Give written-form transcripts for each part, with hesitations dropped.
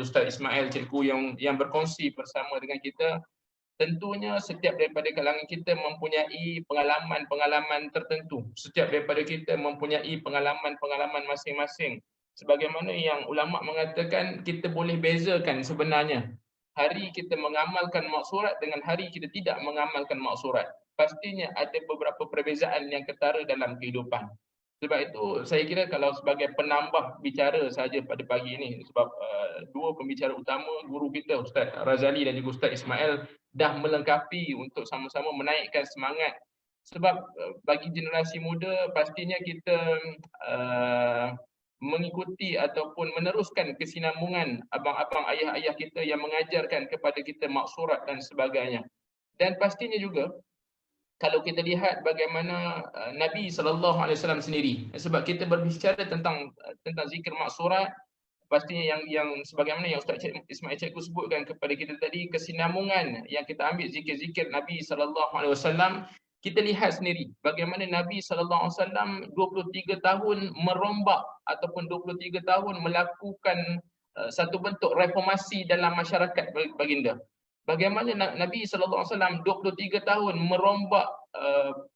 Ustaz Ismail, cikgu yang berkongsi bersama dengan kita. Tentunya setiap daripada kalangan kita mempunyai pengalaman-pengalaman tertentu. Setiap daripada kita mempunyai pengalaman-pengalaman masing-masing. Sebagaimana yang ulama mengatakan, kita boleh bezakan sebenarnya hari kita mengamalkan maksurat dengan hari kita tidak mengamalkan maksurat. Pastinya ada beberapa perbezaan yang ketara dalam kehidupan. Sebab itu saya kira kalau sebagai penambah bicara saja pada pagi ini, sebab dua pembicara utama, guru kita Ustaz Razali dan juga Ustaz Ismail dah melengkapi untuk sama-sama menaikkan semangat. Sebab bagi generasi muda pastinya kita mengikuti ataupun meneruskan kesinambungan abang-abang ayah-ayah kita yang mengajarkan kepada kita maksurat dan sebagainya. Dan pastinya juga kalau kita lihat bagaimana Nabi SAW sendiri, sebab kita berbicara tentang zikir maksurat, pastinya yang sebagaimana yang Ustaz Ismail Cikgu sebutkan kepada kita tadi, kesinambungan yang kita ambil zikir-zikir Nabi SAW, kita lihat sendiri bagaimana Nabi SAW 23 tahun merombak ataupun 23 tahun melakukan satu bentuk reformasi dalam masyarakat baginda. Bagaimana Nabi SAW 23 tahun merombak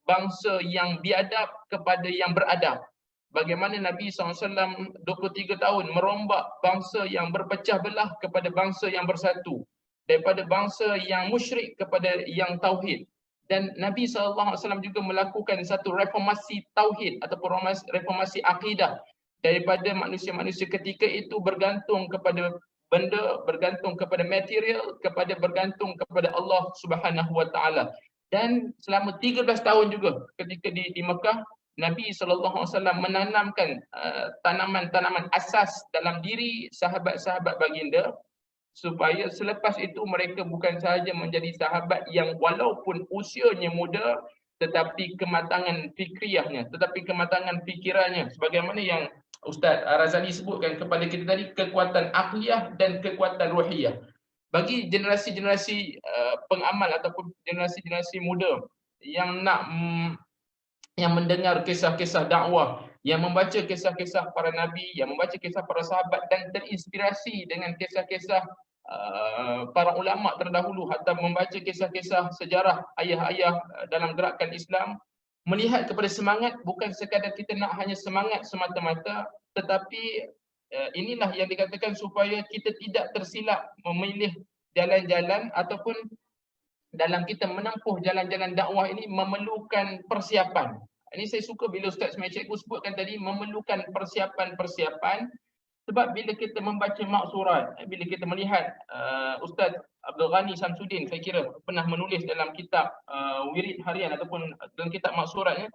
bangsa yang biadab kepada yang beradab. Bagaimana Nabi SAW 23 tahun merombak bangsa yang berpecah belah kepada bangsa yang bersatu. Daripada bangsa yang musyrik kepada yang tauhid. Dan Nabi SAW juga melakukan satu reformasi tauhid ataupun reformasi akidah. Daripada manusia-manusia ketika itu bergantung kepada benda, bergantung kepada material, bergantung kepada Allah Subhanahu Wa Taala. Dan selama 13 tahun juga ketika di Mekah, Nabi SAW menanamkan tanaman-tanaman asas dalam diri sahabat-sahabat baginda, supaya selepas itu mereka bukan sahaja menjadi sahabat yang walaupun usianya muda, tetapi kematangan fikriyahnya, tetapi kematangan fikirannya, sebagaimana yang Ustaz Razali sebutkan kepada kita tadi, kekuatan akliyah dan kekuatan ruhiyah. Bagi generasi-generasi pengamal ataupun generasi-generasi muda yang nak yang mendengar kisah-kisah dakwah, yang membaca kisah-kisah para nabi, yang membaca kisah para sahabat dan terinspirasi dengan kisah-kisah para ulama terdahulu, atau membaca kisah-kisah sejarah ayah-ayah dalam gerakan Islam, melihat kepada semangat, bukan sekadar kita nak hanya semangat semata-mata, tetapi inilah yang dikatakan supaya kita tidak tersilap memilih jalan-jalan ataupun dalam kita menempuh jalan-jalan dakwah ini memerlukan persiapan. Ini saya suka bila Ustaz Ismail Cikgu sebutkan tadi, memerlukan persiapan-persiapan. Sebab bila kita membaca maksurat, bila kita melihat Ustaz Abdul Ghani Samsudin, saya kira pernah menulis dalam kitab wirid harian ataupun dalam kitab maksuratnya,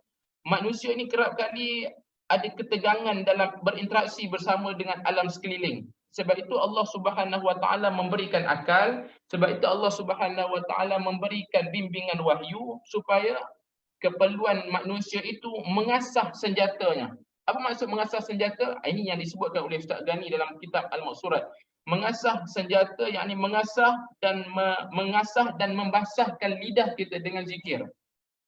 manusia ini kerap kali ada ketegangan dalam berinteraksi bersama dengan alam sekeliling. Sebab itu Allah Subhanahu Wa Taala memberikan akal, sebab itu Allah Subhanahu Wa Taala memberikan bimbingan wahyu supaya keperluan manusia itu mengasah senjatanya. Apa maksud mengasah senjata? Ini yang disebutkan oleh Ustaz Ghani dalam kitab Al-Maksurat. Mengasah senjata, yakni mengasah dan membasahkan lidah kita dengan zikir.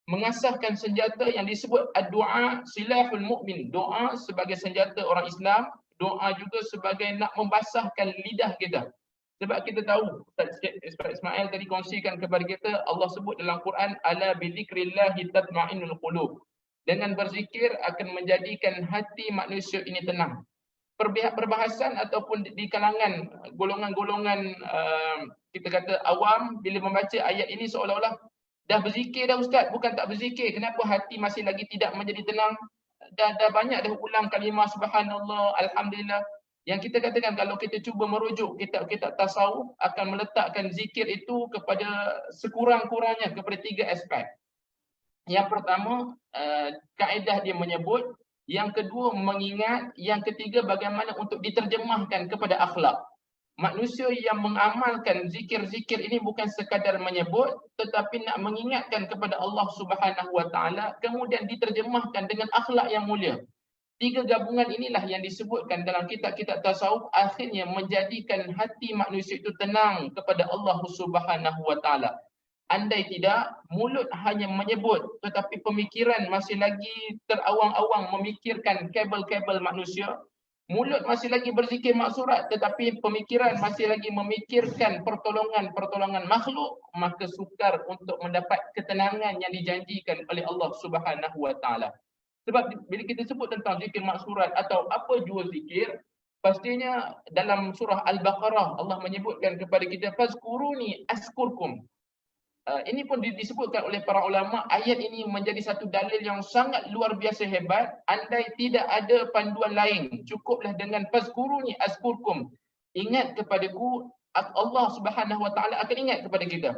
Mengasahkan senjata yang disebut ad-du'a silahul mu'min. Doa sebagai senjata orang Islam, doa juga sebagai nak membasahkan lidah kita. Sebab kita tahu, Ustaz Ismail tadi kongsikan kepada kita, Allah sebut dalam Quran, ala bidzikrillahi tatma'innul qulub. Dengan berzikir akan menjadikan hati manusia ini tenang. Perbahasan ataupun di kalangan golongan-golongan kita kata awam, bila membaca ayat ini seolah-olah dah berzikir dah Ustaz, bukan tak berzikir. Kenapa hati masih lagi tidak menjadi tenang? Dah banyak dah ulang kalimah subhanallah, alhamdulillah. Yang kita katakan kalau kita cuba merujuk kitab-kitab tasawuf, akan meletakkan zikir itu kepada sekurang-kurangnya kepada 3 aspek. Yang pertama, kaedah dia menyebut. Yang kedua, mengingat. Yang ketiga, bagaimana untuk diterjemahkan kepada akhlak. Manusia yang mengamalkan zikir-zikir ini bukan sekadar menyebut, tetapi nak mengingatkan kepada Allah Subhanahu Wa Taala, kemudian diterjemahkan dengan akhlak yang mulia. 3 gabungan inilah yang disebutkan dalam kitab-kitab tasawuf, akhirnya menjadikan hati manusia itu tenang kepada Allah Subhanahu Wa Taala. Andai tidak, mulut hanya menyebut, tetapi pemikiran masih lagi terawang-awang memikirkan kabel-kabel manusia. Mulut masih lagi berzikir maksurat, tetapi pemikiran masih lagi memikirkan pertolongan makhluk, maka sukar untuk mendapat ketenangan yang dijanjikan oleh Allah Subhanahu Wa Taala. Sebab bila kita sebut tentang zikir maksurat atau apa jua zikir, pastinya dalam surah Al-Baqarah Allah menyebutkan kepada kita, fazkuruni askurkum. Ini pun disebutkan oleh para ulama, ayat ini menjadi satu dalil yang sangat luar biasa hebat. Andai tidak ada panduan lain, cukuplah dengan fazkuruni azkurkum. Ingat kepadaku, Allah Subhanahu Wa Taala akan ingat kepada kita.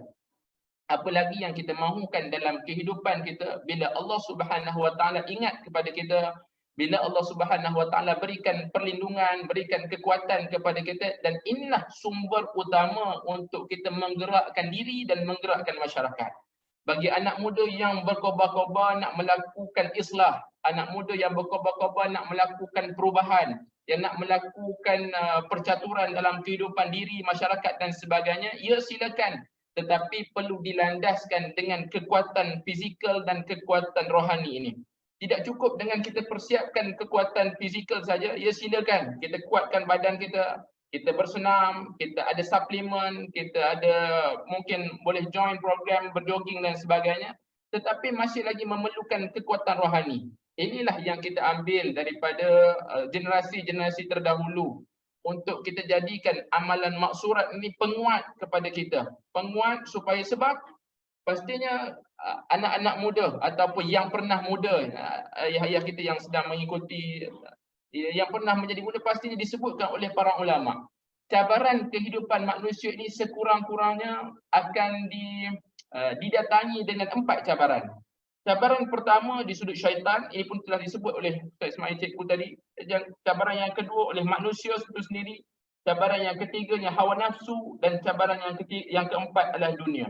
Apalagi yang kita mahukan dalam kehidupan kita, bila Allah Subhanahu Wa Taala ingat kepada kita, bila Allah Subhanahu Wa Taala berikan perlindungan, berikan kekuatan kepada kita, dan inilah sumber utama untuk kita menggerakkan diri dan menggerakkan masyarakat. Bagi anak muda yang berkobar-kobar nak melakukan islah, anak muda yang berkobar-kobar nak melakukan perubahan, yang nak melakukan percaturan dalam kehidupan diri, masyarakat dan sebagainya, ya silakan. Tetapi perlu dilandaskan dengan kekuatan fizikal dan kekuatan rohani ini. Tidak cukup dengan kita persiapkan kekuatan fizikal saja, ya silakan kita kuatkan badan kita, kita bersenam, kita ada suplemen, kita ada mungkin boleh join program berjogging dan sebagainya, tetapi masih lagi memerlukan kekuatan rohani. Inilah yang kita ambil daripada generasi-generasi terdahulu untuk kita jadikan amalan maksurat ini penguat kepada kita. Penguat supaya, sebab pastinya anak-anak muda ataupun yang pernah muda, ayah-ayah kita yang sedang mengikuti, yang pernah menjadi muda, pastinya disebutkan oleh para ulama. Cabaran kehidupan manusia ini sekurang-kurangnya akan didatangi dengan 4 cabaran. Cabaran pertama di sudut syaitan, ini pun telah disebut oleh Ustaz Ismail Cikgu tadi. Cabaran yang kedua oleh manusia itu sendiri. Cabaran yang ketiganya hawa nafsu, dan cabaran yang keempat adalah dunia.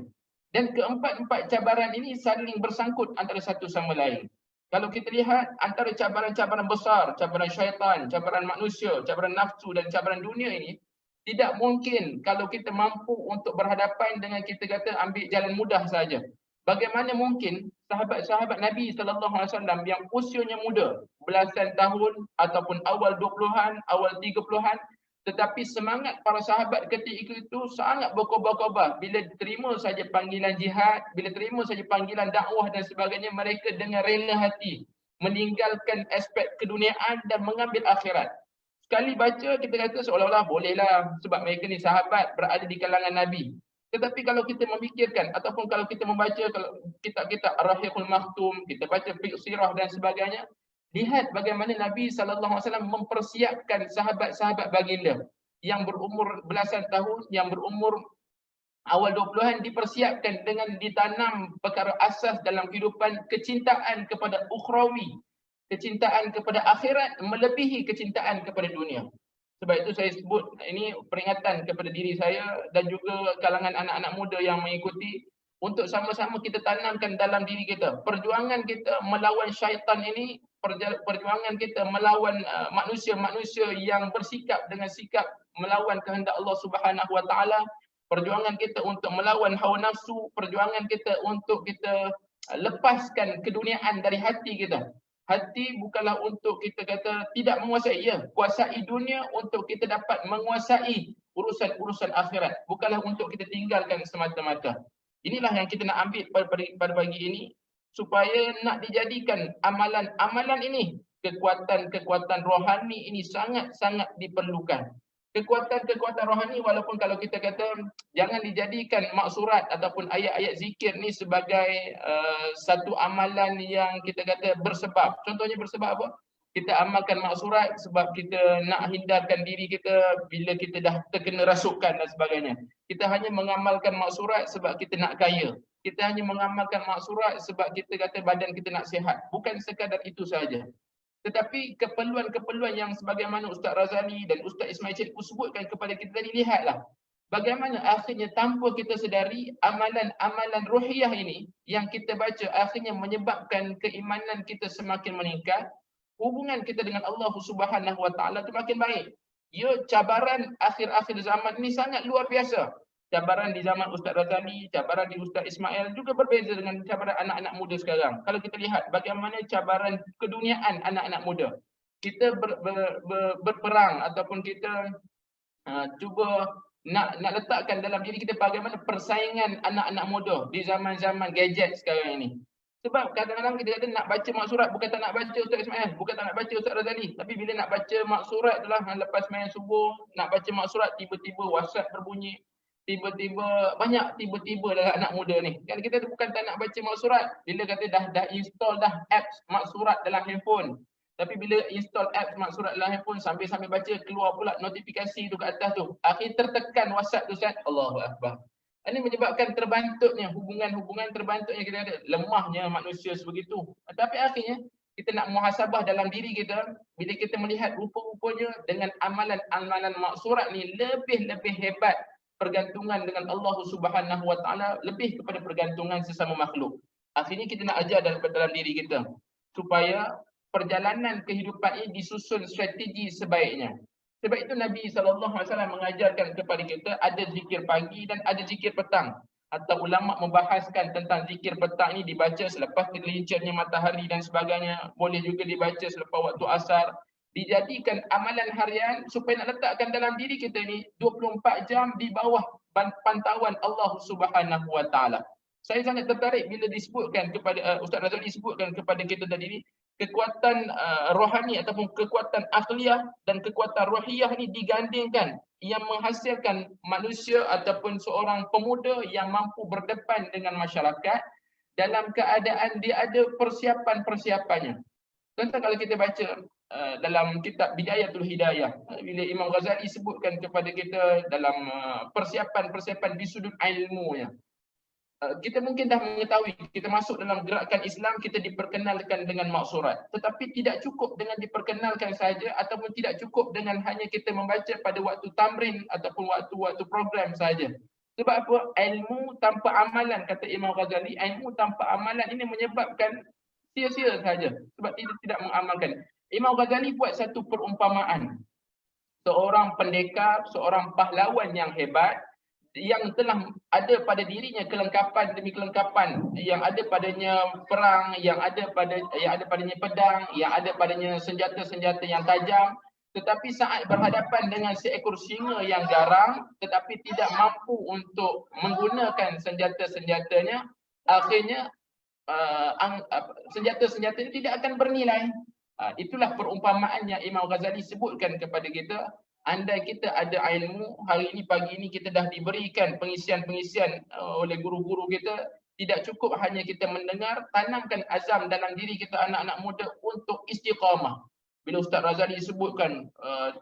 Dan keempat-empat cabaran ini saling bersangkut antara satu sama lain. Kalau kita lihat antara cabaran-cabaran besar, cabaran syaitan, cabaran manusia, cabaran nafsu dan cabaran dunia ini, tidak mungkin kalau kita mampu untuk berhadapan dengan, kita kata, ambil jalan mudah saja. Bagaimana mungkin sahabat-sahabat Nabi SAW yang usianya muda, belasan tahun ataupun awal 20-an, awal 30-an, tetapi semangat para sahabat ketika itu sangat berkobar-kobar. Bila terima saja panggilan jihad, bila terima saja panggilan dakwah dan sebagainya, mereka dengan rela hati meninggalkan aspek keduniaan dan mengambil akhirat. Sekali baca kita kata seolah-olah bolehlah sebab mereka ni sahabat berada di kalangan Nabi. Tetapi kalau kita memikirkan ataupun kalau kita membaca kitab-kitab Ar-Rahiqul Maktum, kita baca fiqh sirah dan sebagainya, lihat bagaimana Nabi SAW mempersiapkan sahabat-sahabat baginda yang berumur belasan tahun, yang berumur awal 20-an, dipersiapkan dengan ditanam perkara asas dalam kehidupan, kecintaan kepada ukhrawi, kecintaan kepada akhirat melebihi kecintaan kepada dunia. Sebab itu saya sebut ini peringatan kepada diri saya dan juga kalangan anak-anak muda yang mengikuti, untuk sama-sama kita tanamkan dalam diri kita perjuangan kita melawan syaitan ini, perjuangan kita melawan manusia-manusia yang bersikap dengan sikap melawan kehendak Allah Subhanahu Wa Taala, perjuangan kita untuk melawan hawa nafsu, perjuangan kita untuk kita lepaskan keduniaan dari hati kita. Hati bukanlah untuk kita kata tidak menguasai, ya, kuasai dunia untuk kita dapat menguasai urusan-urusan akhirat, bukanlah untuk kita tinggalkan semata-mata. Inilah yang kita nak ambil pada pagi ini, supaya nak dijadikan amalan-amalan ini, kekuatan-kekuatan rohani ini sangat-sangat diperlukan. Kekuatan-kekuatan rohani, walaupun kalau kita kata jangan dijadikan maksurat ataupun ayat-ayat zikir ni sebagai satu amalan yang kita kata bersebab. Contohnya bersebab apa? Kita amalkan maksurat sebab kita nak hindarkan diri kita bila kita dah terkena rasukan dan sebagainya. Kita hanya mengamalkan maksurat sebab kita nak kaya. Kita hanya mengamalkan maksurat sebab kita kata badan kita nak sihat. Bukan sekadar itu saja. Tetapi keperluan-keperluan yang sebagaimana Ustaz Razali dan Ustaz Ismail Cikgu sebutkan kepada kita tadi, lihatlah bagaimana akhirnya tanpa kita sedari amalan-amalan ruhiyah ini yang kita baca akhirnya menyebabkan keimanan kita semakin meningkat, hubungan kita dengan Allah Subhanahu Wa Taala itu makin baik. Ya, cabaran akhir-akhir zaman ini sangat luar biasa. Cabaran di zaman Ustaz Razali, cabaran di Ustaz Ismail juga berbeza dengan cabaran anak-anak muda sekarang. Kalau kita lihat bagaimana cabaran keduniaan anak-anak muda. kita berperang ataupun kita cuba nak letakkan dalam diri kita bagaimana persaingan anak-anak muda di zaman-zaman gadget sekarang ini. Sebab kadang-kadang kita kata nak baca mak surat, bukan tak nak baca Ustaz Ismail, bukan tak nak baca Ustaz Razali, tapi bila nak baca mak surat adalah lepas main subuh, nak baca mak surat tiba-tiba WhatsApp berbunyi, tiba-tiba banyak tiba-tiba dalam anak muda ni. Kan kita bukan tak nak baca mak surat, bila kata dah install dah apps mak surat dalam handphone. Tapi bila install apps mak surat dalam handphone, sambil-sambil baca keluar pula notifikasi tu kat atas tu. Akhir tertekan WhatsApp tu Ustaz. Allahu Akbar. Ini menyebabkan terbantuknya hubungan-hubungan, terbantuknya kita ada, lemahnya manusia sebegitu. Tapi akhirnya kita nak muhasabah dalam diri kita bila kita melihat rupa-rupanya dengan amalan-amalan mak surat ni lebih hebat pergantungan dengan Allah Subhanahu Wa Taala, lebih kepada pergantungan sesama makhluk. Akhirnya kita nak ajar dalam diri kita supaya perjalanan kehidupan ini disusun strategi sebaiknya. Sebab itu Nabi SAW mengajarkan kepada kita ada zikir pagi dan ada zikir petang. Atau ulama membahaskan tentang zikir petang ini dibaca selepas tergelincirnya matahari dan sebagainya. Boleh juga dibaca selepas waktu asar. Dijadikan amalan harian supaya nak letakkan dalam diri kita ni 24 jam di bawah pantauan Allah Subhanahu Wa Taala. Saya sangat tertarik bila disebutkan kepada Ustaz Razali disebutkan kepada kita tadi ni, kekuatan rohani ataupun kekuatan akhliyah dan kekuatan rohiyah ni digandingkan yang menghasilkan manusia ataupun seorang pemuda yang mampu berdepan dengan masyarakat dalam keadaan dia ada persiapan-persiapannya. Contoh kalau kita baca dalam kitab Bidayatul Hidayah, bila Imam Ghazali sebutkan kepada kita dalam persiapan-persiapan di sudut ilmunya. Kita mungkin dah mengetahui, kita masuk dalam gerakan Islam, kita diperkenalkan dengan mak surat. Tetapi tidak cukup dengan diperkenalkan saja ataupun tidak cukup dengan hanya kita membaca pada waktu tamrin ataupun waktu-waktu program saja. Sebab apa? Ilmu tanpa amalan, kata Imam Ghazali, ilmu tanpa amalan ini menyebabkan sia-sia saja. Sebab tidak mengamalkan. Imam Ghazali buat satu perumpamaan. Seorang pendekar, seorang pahlawan yang hebat, yang telah ada pada dirinya kelengkapan demi kelengkapan, yang ada padanya perang, yang ada padanya pedang, yang ada padanya senjata-senjata yang tajam, tetapi saat berhadapan dengan seekor singa yang garang tetapi tidak mampu untuk menggunakan senjata-senjatanya, akhirnya senjata-senjata ini tidak akan bernilai. Itulah perumpamaan yang Imam Ghazali sebutkan kepada kita. Andai kita ada ilmu, hari ini pagi ini kita dah diberikan pengisian-pengisian oleh guru-guru kita, tidak cukup hanya kita mendengar, tanamkan azam dalam diri kita anak-anak muda untuk istiqamah. Bila Ustaz Razali sebutkan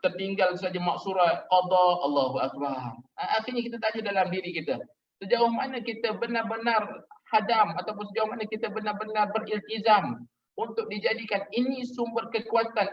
tertinggal saja mak surat, qada, Allahu Akbar. Akhirnya kita tanya dalam diri kita, sejauh mana kita benar-benar hadam ataupun sejauh mana kita benar-benar beriltizam untuk dijadikan ini sumber kekuatan